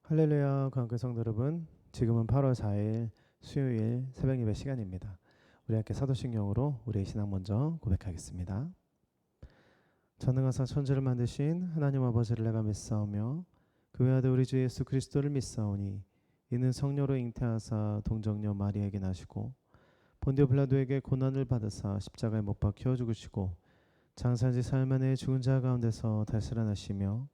할렐루야, 관계 성도 여러분. 지금은 8월 4일 수요일 새벽 예배 시간입니다. 우리 함께 사도신경으로 우리의 신앙 먼저 고백하겠습니다. 전능하사 천지를 만드신 하나님 아버지를 내가 믿사오며 그 외아들 우리 주 예수 그리스도를 믿사오니 이는 성령으로 잉태하사 동정녀 마리아에게 나시고 본디오 빌라도에게 고난을 받으사 십자가에 못 박혀 죽으시고 장사지 사흘 만에 죽은 자 가운데서 다시 살아나시며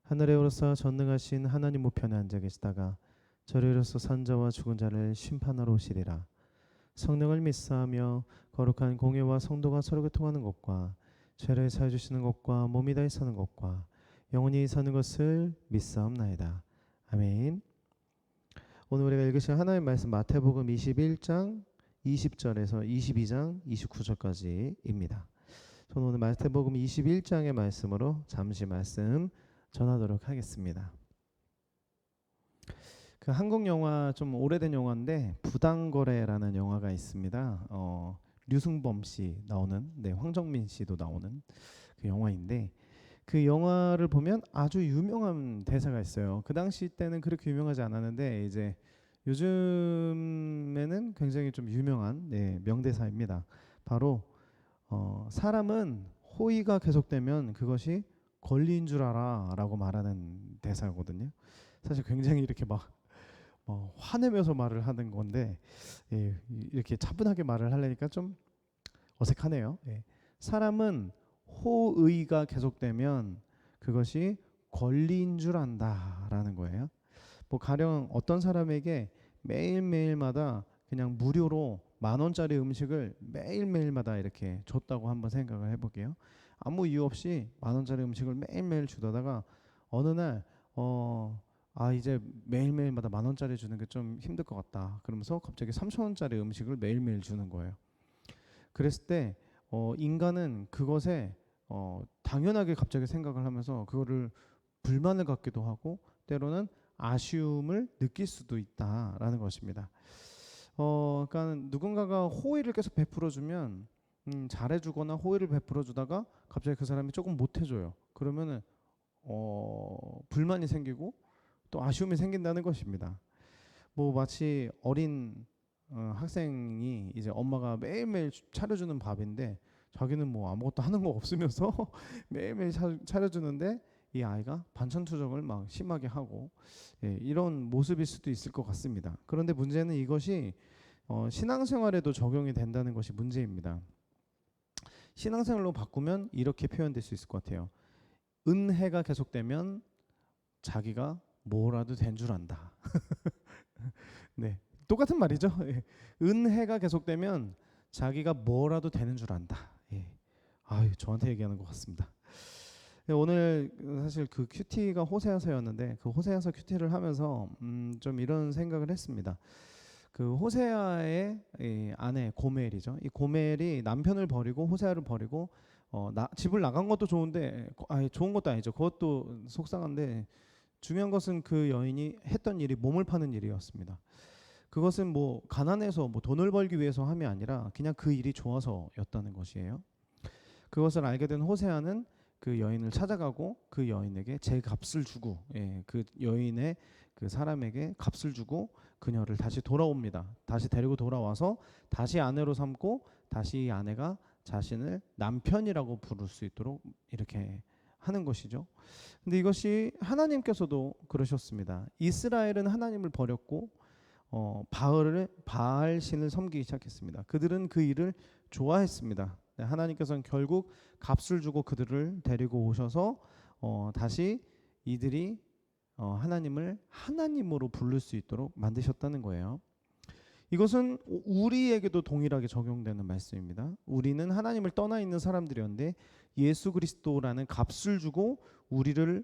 하늘에 오르사 전능하신 하나님 우편에 앉아 계시다가 저리로서 산자와 죽은 자를 심판하러 오시리라. 성령을 믿사하며 거룩한 공예와 성도가 서로 교통하는 것과 죄를 사해 주시는 것과 몸이 다히 사는 것과 영원히 사는 것을 믿사옵나이다. 아멘. 오늘 우리가 읽으실 하나님의 말씀 마태복음 21장 20절에서 22장 29절까지입니다. 저는 오늘 마태복음 21장의 말씀으로 잠시 말씀 전하도록 하겠습니다. 그 한국 영화 좀 오래된 영화인데 부당거래라는 영화가 있습니다. 류승범 씨 나오는, 황정민 씨도 나오는 그 영화인데 그 영화를 보면 아주 유명한 대사가 있어요. 그 당시 때는 그렇게 유명하지 않았는데 이제 요즘에는 굉장히 좀 유명한 명대사입니다. 바로 사람은 호의가 계속되면 그것이 권리인 줄 알아 라고 말하는 대사거든요. 사실 굉장히 이렇게 막 화내면서 말을 하는 건데 이렇게 차분하게 말을 하려니까 좀 어색하네요. 사람은 호의가 계속되면 그것이 권리인 줄 안다라는 거예요. 뭐 가령 어떤 사람에게 매일매일마다 그냥 무료로 10,000원짜리 음식을 매일매일마다 이렇게 줬다고 한번 생각을 해볼게요. 아무 이유 없이 10,000원짜리 음식을 매일매일 주다가 어느 날 이제 매일매일마다 10,000원짜리 주는 게 좀 힘들 것 같다. 그러면서 갑자기 3,000원짜리 음식을 매일매일 주는 거예요. 그랬을 때 인간은 그것에 당연하게 갑자기 생각을 하면서 그거를 불만을 갖기도 하고 때로는 아쉬움을 느낄 수도 있다라는 것입니다. 그러니까 누군가가 호의를 계속 베풀어주면 잘해주거나 호의를 베풀어주다가 갑자기 그 사람이 조금 못해줘요. 그러면은 불만이 생기고 또 아쉬움이 생긴다는 것입니다. 뭐 마치 어린 학생이 이제 엄마가 매일매일 차려주는 밥인데 자기는 뭐 아무것도 하는 거 없으면서 매일매일 차려주는데 이 아이가 반찬투정을 막 심하게 하고 이런 모습일 수도 있을 것 같습니다. 그런데 문제는 이것이 신앙생활에도 적용이 된다는 것이 문제입니다. 신앙생활로 바꾸면 이렇게 표현될 수 있을 것 같아요. 은혜가 계속되면 자기가 뭐라도 된 줄 안다. 네, 똑같은 말이죠. 은혜가 계속되면 자기가 뭐라도 되는 줄 안다. 저한테 얘기하는 것 같습니다. 오늘 사실 그 큐티가 호세아서였는데 그 호세아서 큐티를 하면서 좀 이런 생각을 했습니다. 그 호세아의 아내 고멜이죠. 이 고멜이 남편을 버리고 호세아를 버리고 집을 나간 것도 좋은데 좋은 것도 아니죠. 그것도 속상한데 중요한 것은 그 여인이 했던 일이 몸을 파는 일이었습니다. 그것은 뭐 가난해서 뭐 돈을 벌기 위해서 함이 아니라 그냥 그 일이 좋아서였다는 것이에요. 그것을 알게 된 호세아는 그 여인을 찾아가고 그 여인에게 제 값을 주고 그 여인의 그 사람에게 값을 주고 그녀를 다시 돌아옵니다. 다시 데리고 돌아와서 다시 아내로 삼고 다시 이 아내가 자신을 남편이라고 부를 수 있도록 이렇게 하는 것이죠. 근데 이것이 하나님께서도 그러셨습니다. 이스라엘은 하나님을 버렸고 바알 신을 섬기기 시작했습니다. 그들은 그 일을 좋아했습니다. 하나님께서는 결국 값을 주고 그들을 데리고 오셔서 다시 이들이 하나님을 하나님으로 부를 수 있도록 만드셨다는 거예요. 이것은 우리에게도 동일하게 적용되는 말씀입니다. 우리는 하나님을 떠나 있는 사람들이었는데 예수 그리스도라는 값을 주고 우리를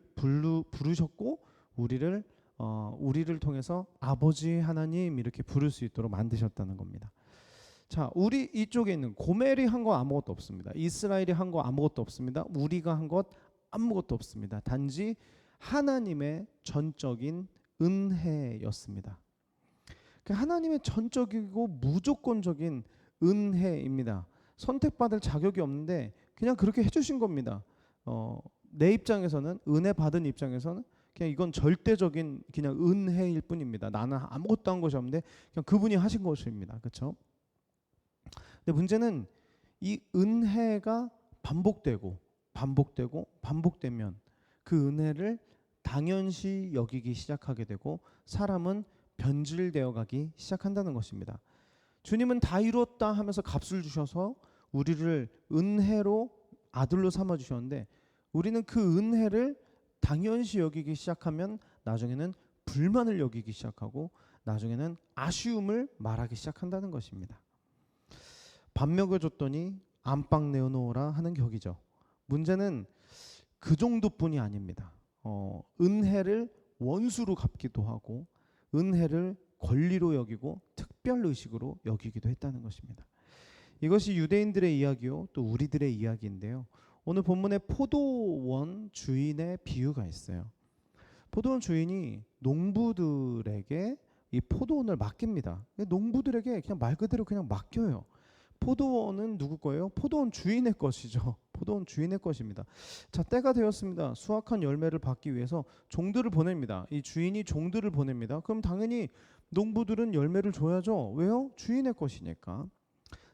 부르셨고 우리를 통해서 아버지 하나님 이렇게 부를 수 있도록 만드셨다는 겁니다. 자, 우리 이쪽에 있는 고멜이 한 거 아무것도 없습니다. 이스라엘이 한 거 아무것도 없습니다. 우리가 한 것 아무것도 없습니다. 단지 하나님의 전적인 은혜였습니다. 하나님의 전적이고 무조건적인 은혜입니다. 선택받을 자격이 없는데 그냥 그렇게 해주신 겁니다. 내 입장에서는 은혜 받은 입장에서는 그냥 이건 절대적인 그냥 은혜일 뿐입니다. 나는 아무것도 한 것이 없는데 그냥 그분이 하신 것입니다. 그렇죠? 근데 문제는 이 은혜가 반복되고 반복되고 반복되면 그 은혜를 당연시 여기기 시작하게 되고 사람은 변질되어 가기 시작한다는 것입니다. 주님은 다 이루었다 하면서 값을 주셔서 우리를 은혜로 아들로 삼아 주셨는데 우리는 그 은혜를 당연시 여기기 시작하면 나중에는 불만을 여기기 시작하고 나중에는 아쉬움을 말하기 시작한다는 것입니다. 밥 먹여줬더니 안방 내어놓으라 하는 격이죠. 문제는 그 정도뿐이 아닙니다. 은혜를 원수로 갚기도 하고 은혜를 권리로 여기고 특별의식으로 여기기도 했다는 것입니다. 이것이 유대인들의 이야기요 또 우리들의 이야기인데요. 오늘 본문에 포도원 주인의 비유가 있어요. 포도원 주인이 농부들에게 이 포도원을 맡깁니다. 농부들에게 그냥 말 그대로 그냥 맡겨요. 포도원은 누구 거예요? 포도원 주인의 것이죠. 포도원 주인의 것입니다. 자, 때가 되었습니다. 수확한 열매를 받기 위해서 종들을 보냅니다. 이 주인이 종들을 보냅니다. 그럼 당연히 농부들은 열매를 줘야죠. 왜요? 주인의 것이니까.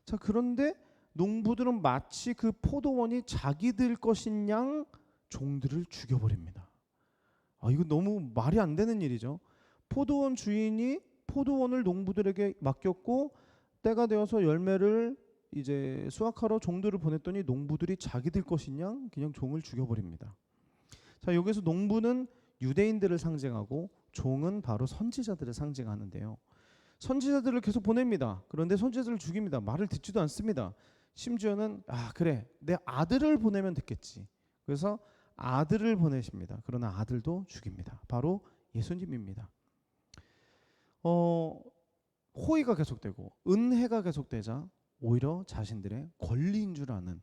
자, 그런데 농부들은 마치 그 포도원이 자기들 것인 양 종들을 죽여버립니다. 이거 너무 말이 안 되는 일이죠. 포도원 주인이 포도원을 농부들에게 맡겼고 때가 되어서 열매를 이제 수확하러 종들을 보냈더니 농부들이 자기들 것인 양 그냥 종을 죽여버립니다. 자, 여기서 농부는 유대인들을 상징하고 종은 바로 선지자들을 상징하는데요. 선지자들을 계속 보냅니다. 그런데 선지자들을 죽입니다. 말을 듣지도 않습니다. 심지어는 그래 내 아들을 보내면 됐겠지. 그래서 아들을 보내십니다. 그러나 아들도 죽입니다. 바로 예수님입니다. 호의가 계속되고 은혜가 계속되자 오히려 자신들의 권리인 줄 아는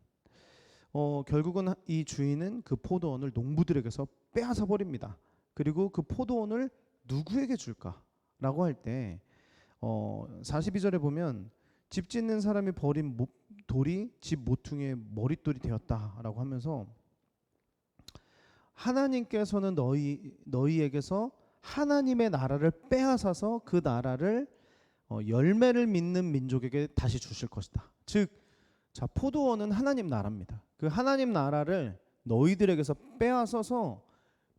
결국은 이 주인은 그 포도원을 농부들에게서 빼앗아 버립니다. 그리고 그 포도원을 누구에게 줄까라고 할 때 42절에 보면 집 짓는 사람이 버린 돌이 집 모퉁이의 머릿돌이 되었다라고 하면서 하나님께서는 너희에게서 하나님의 나라를 빼앗아서 그 나라를 열매를 맺는 민족에게 다시 주실 것이다. 즉, 자, 포도원은 하나님 나라입니다. 그 하나님 나라를 너희들에게서 빼앗아서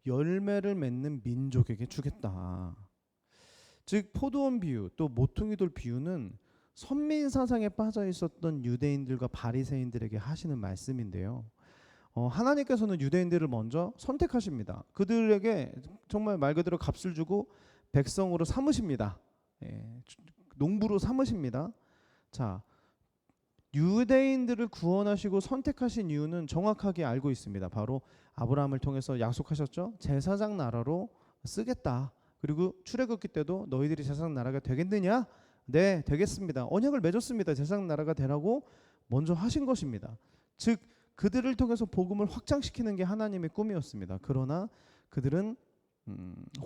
열매를 맺는 민족에게 주겠다. 즉, 포도원 비유 또 모퉁이돌 비유는 선민 사상에 빠져 있었던 유대인들과 바리새인들에게 하시는 말씀인데요. 하나님께서는 유대인들을 먼저 선택하십니다. 그들에게 정말 말 그대로 값을 주고 백성으로 삼으십니다. 농부로 삼으십니다. 자, 유대인들을 구원하시고 선택하신 이유는 정확하게 알고 있습니다. 바로 아브라함을 통해서 약속하셨죠. 제사장 나라로 쓰겠다. 그리고 출애굽기 때도 너희들이 제사장 나라가 되겠느냐? 네, 되겠습니다. 언약을 맺었습니다. 제사장 나라가 되라고 먼저 하신 것입니다. 즉 그들을 통해서 복음을 확장시키는 게 하나님의 꿈이었습니다. 그러나 그들은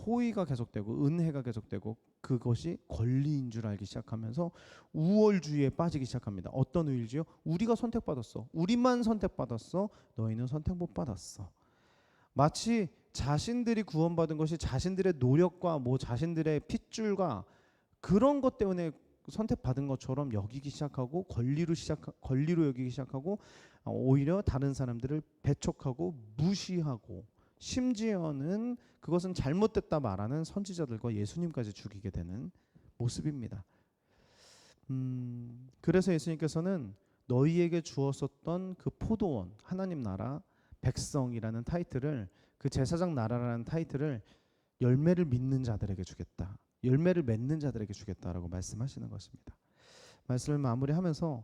호의가 계속되고 은혜가 계속되고 그것이 권리인 줄 알기 시작하면서 우월주의에 빠지기 시작합니다. 어떤 우월주의요? 우리가 선택받았어. 우리만 선택받았어. 너희는 선택 못 받았어. 마치 자신들이 구원받은 것이 자신들의 노력과 자신들의 핏줄과 그런 것 때문에 선택받은 것처럼 여기기 시작하고 권리로 여기기 시작하고 오히려 다른 사람들을 배척하고 무시하고 심지어는 그것은 잘못됐다 말하는 선지자들과 예수님까지 죽이게 되는 모습입니다. 그래서 예수님께서는 너희에게 주었었던 그 포도원, 하나님 나라, 백성이라는 타이틀을 그 제사장 나라라는 타이틀을 열매를 맺는 자들에게 주겠다. 열매를 맺는 자들에게 주겠다라고 말씀하시는 것입니다. 말씀을 마무리하면서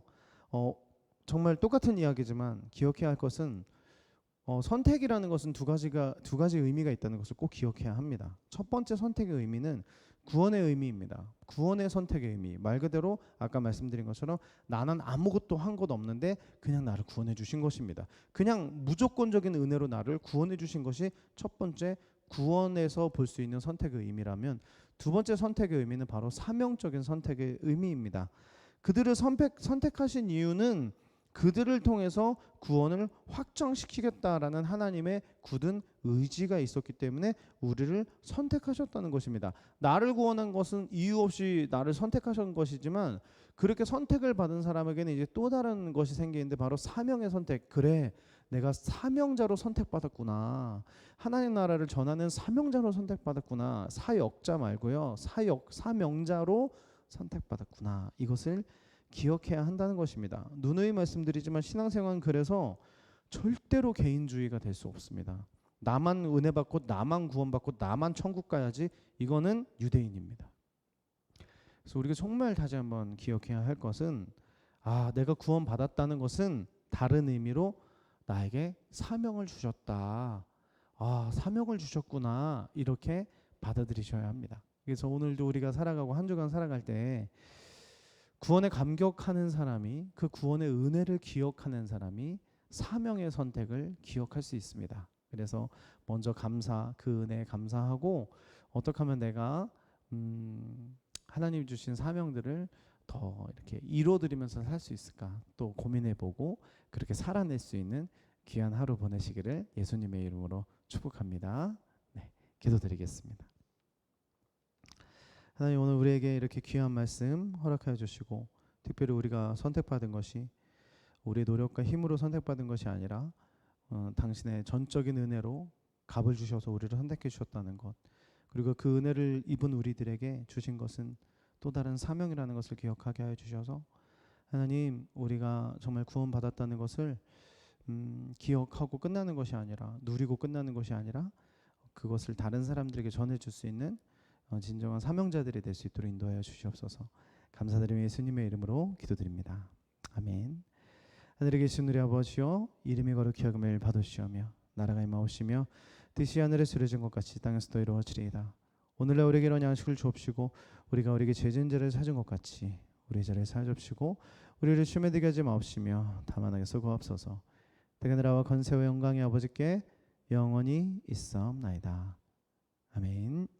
정말 똑같은 이야기지만 기억해야 할 것은 선택이라는 것은 두 가지 의미가 있다는 것을 꼭 기억해야 합니다. 첫 번째 선택의 의미는 구원의 의미입니다. 구원의 선택의 의미. 말 그대로 아까 말씀드린 것처럼 나는 아무것도 한 것 없는데 그냥 나를 구원해 주신 것입니다. 그냥 무조건적인 은혜로 나를 구원해 주신 것이 첫 번째 구원에서 볼 수 있는 선택의 의미라면 두 번째 선택의 의미는 바로 사명적인 선택의 의미입니다. 그들을 선택하신 이유는 그들을 통해서 구원을 확정시키겠다라는 하나님의 굳은 의지가 있었기 때문에 우리를 선택하셨다는 것입니다. 나를 구원한 것은 이유 없이 나를 선택하신 것이지만 그렇게 선택을 받은 사람에게는 이제 또 다른 것이 생기는데 바로 사명의 선택. 그래, 내가 사명자로 선택받았구나. 하나님 나라를 전하는 사명자로 선택받았구나. 사역자 말고요. 사명자로 선택받았구나. 이것을 기억해야 한다는 것입니다. 누누이 말씀드리지만 신앙생활은 그래서 절대로 개인주의가 될 수 없습니다. 나만 은혜 받고 나만 구원받고 나만 천국 가야지. 이거는 유대인입니다. 그래서 우리가 정말 다시 한번 기억해야 할 것은 내가 구원받았다는 것은 다른 의미로 나에게 사명을 주셨다. 사명을 주셨구나. 이렇게 받아들이셔야 합니다. 그래서 오늘도 우리가 살아가고 한 주간 살아갈 때 구원에 감격하는 사람이, 그 구원의 은혜를 기억하는 사람이 사명의 선택을 기억할 수 있습니다. 그래서 먼저 그 은혜에 감사하고 어떻게 하면 내가 하나님 주신 사명들을 더 이렇게 이루어드리면서 살 수 있을까 또 고민해보고 그렇게 살아낼 수 있는 귀한 하루 보내시기를 예수님의 이름으로 축복합니다. 네, 기도드리겠습니다. 하나님, 오늘 우리에게 이렇게 귀한 말씀 허락하여 주시고 특별히 우리가 선택받은 것이 우리의 노력과 힘으로 선택받은 것이 아니라 당신의 전적인 은혜로 값을 주셔서 우리를 선택해 주셨다는 것, 그리고 그 은혜를 입은 우리들에게 주신 것은 또 다른 사명이라는 것을 기억하게 하여 주셔서 하나님, 우리가 정말 구원받았다는 것을 기억하고 끝나는 것이 아니라, 누리고 끝나는 것이 아니라 그것을 다른 사람들에게 전해줄 수 있는 진정한 사명자들이 될 수 있도록 인도하여 주시옵소서. 감사드리며 예수님의 이름으로 기도드립니다. 아멘. 하늘에 계신 우리 아버지여, 이름이 거룩히 여김을 받으시오며 나라가 임하오시며 뜻이 하늘에 이루어진 것 같이 땅에서도 이루어지리이다. 오늘날 우리에게 이런 양식을 주옵시고 우리가 우리에게 죄진 자를 사준 것 같이 우리 죄를 사주옵시고 우리를 시험에 들게 하지 마옵시며 다만 악에서 구하옵소서. 때가 나라와 권세와 영광이 아버지께 영원히 있사옵나이다. 아멘.